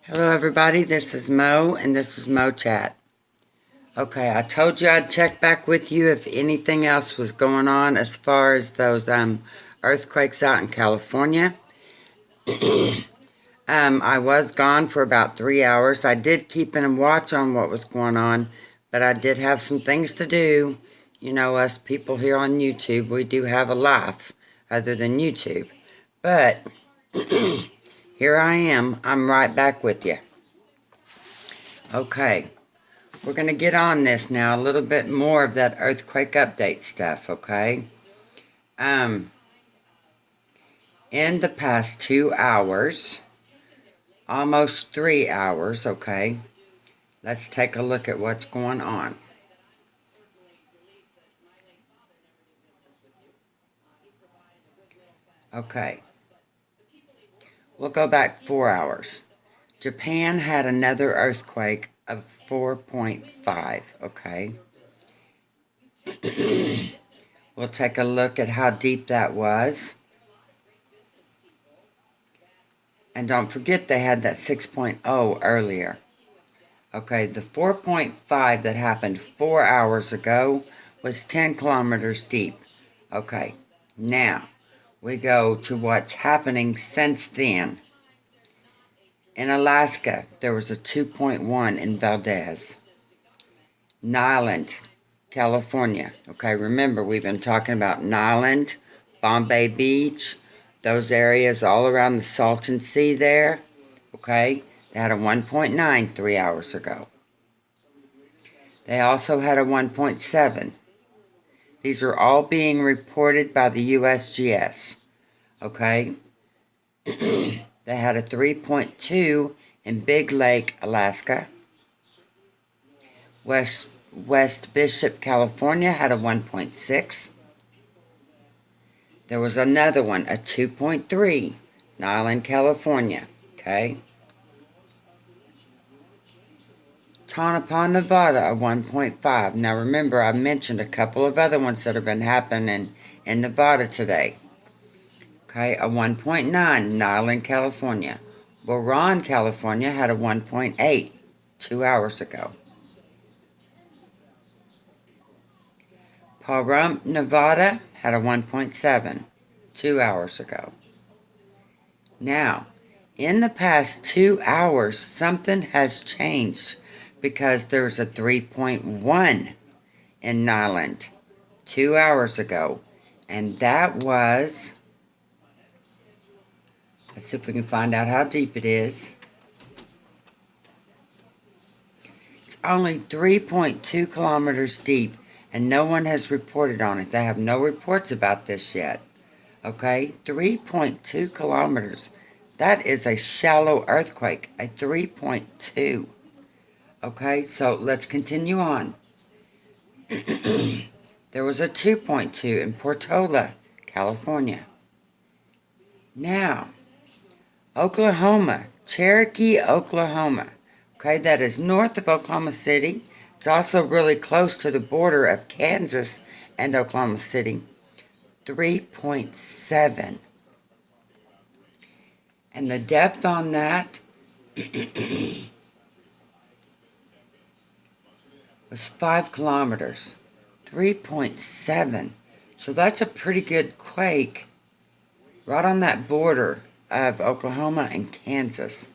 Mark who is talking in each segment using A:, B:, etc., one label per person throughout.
A: Hello everybody, this is Mo and this is Mo Chat. Okay, I told you I'd check back with you if anything else was going on as far as those earthquakes out in California. I was gone for about 3 hours. I did keep in a watch on what was going on, but I did have some things to do. You know, us people here on YouTube, we do have a life other than YouTube. But here I am. I'm right back with you. Okay. We're going to get on this now, a little bit more of that earthquake update stuff, okay? In the past 2 hours, almost 3 hours, okay? Let's take a look at what's going on. Okay. We'll go back 4 hours. Japan had another earthquake of 4.5, okay? We'll take a look at how deep that was. And don't forget they had that 6.0 earlier. Okay, the 4.5 that happened 4 hours ago was 10 kilometers deep. Okay, now we go to what's happening since then. In Alaska, there was a 2.1 in Valdez. Niland, California. Okay, remember we've been talking about Niland, Bombay Beach, those areas all around the Salton Sea there. Okay, they had a 1.9 3 hours ago. They also had a 1.7. These are all being reported by the USGS. Okay? They had a 3.2 in Big Lake, Alaska. West Bishop, California had a 1.6. There was another one, a 2.3, Niland, California. Okay? Tonopah, Nevada, a 1.5. Now remember, I mentioned a couple of other ones that have been happening in Nevada today. Okay, a 1.9, Niland, California. Boron, California had a 1.8 2 hours ago. Pahrump, Nevada had a 1.7 2 hours ago. Now, in the past 2 hours, something has changed because there's a 3.1 in Niland 2 hours ago. And that was, let's see if we can find out how deep it is. It's only 3.2 kilometers deep, and no one has reported on it. They have no reports about this yet. Okay, 3.2 kilometers. That is a shallow earthquake, a 3.2. Okay, so let's continue on. There was a 2.2 in Portola, California. Now, Oklahoma, Cherokee, Oklahoma. Okay, that is north of Oklahoma City. It's also really close to the border of Kansas and Oklahoma City. 3.7. And the depth on that was 5 kilometers. 3.7. So that's a pretty good quake right on that border of Oklahoma and Kansas.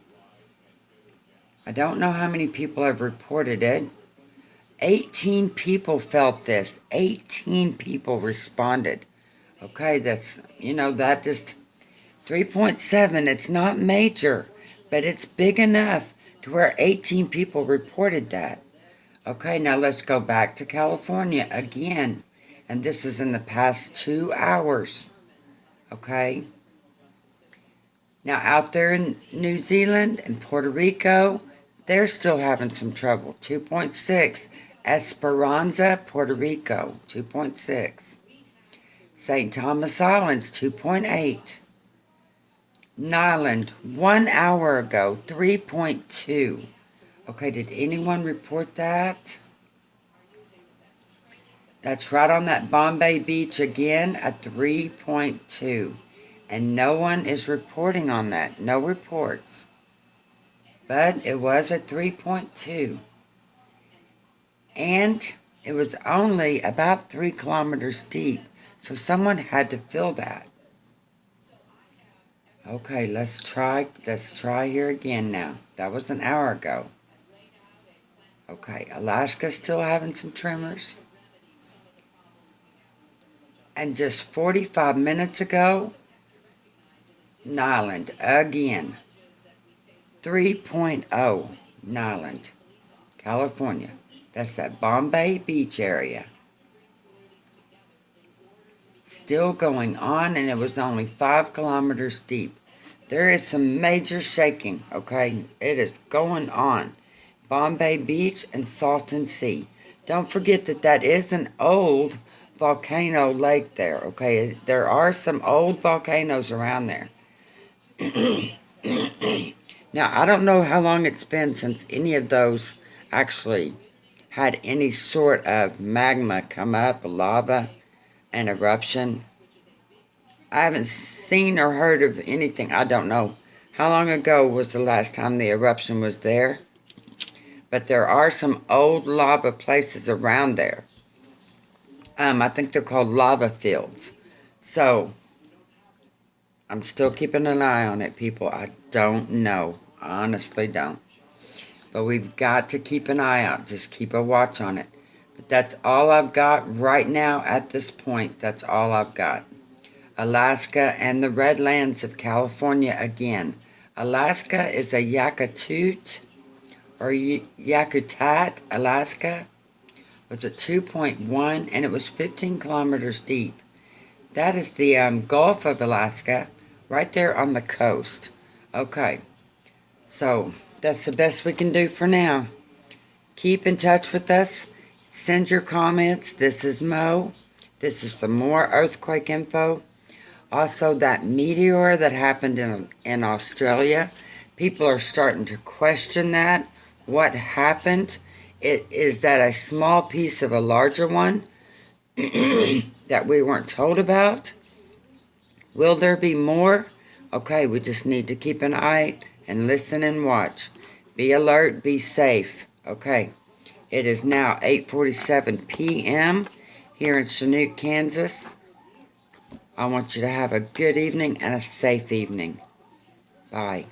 A: I don't know how many people have reported it. 18 people felt this. 18 people responded. Okay, that's, that just 3.7. It's not major, but it's big enough to where 18 people reported that. Okay, now let's go back to California again. And this is in the past 2 hours. Okay. Now out there in New Zealand and Puerto Rico, they're still having some trouble. 2.6. Esperanza, Puerto Rico, 2.6. St. Thomas Islands, 2.8. Niland, 1 hour ago, 3.2. Okay, did anyone report that? That's right on that Bombay Beach again, a 3.2. And no one is reporting on that. No reports. but it was a 3.2. And it was only about 3 kilometers deep, so someone had to fill that. Okay, let's try here again now. That was an hour ago. Okay, Alaska's still having some tremors. And just 45 minutes ago, Nyland again. 3.0, Nyland, California. That's that Bombay Beach area. Still going on, and it was only 5 kilometers deep. There is some major shaking, okay? It is going on. Bombay Beach and Salton Sea. Don't forget that that is an old volcano lake there, okay? There are some old volcanoes around there. Now, I don't know how long it's been since any of those actually had any sort of magma come up, lava, an eruption. I haven't seen or heard of anything. I don't know how long ago was the last time the eruption was there. But there are some old lava places around there. I think they're called lava fields. So, I'm still keeping an eye on it, people. I don't know. I honestly don't. But we've got to keep an eye out. Just keep a watch on it. But that's all I've got right now at this point. That's all I've got. Alaska and the Redlands of California again. Alaska is a Yakutat, or Yakutat, Alaska. Was a 2.1, and it was 15 kilometers deep. That is the Gulf of Alaska, right there on the coast. Okay, so that's the best we can do for now. Keep in touch with us. Send your comments. This is Mo. This is some more earthquake info. Also, that meteor that happened in Australia, people are starting to question that. What happened? Is that a small piece of a larger one that we weren't told about? Will there be more? Okay, we just need to keep an eye and listen and watch. Be alert, be safe. Okay, it is now 8:47 p.m. here in Chinook, Kansas. I want you to have a good evening and a safe evening. Bye.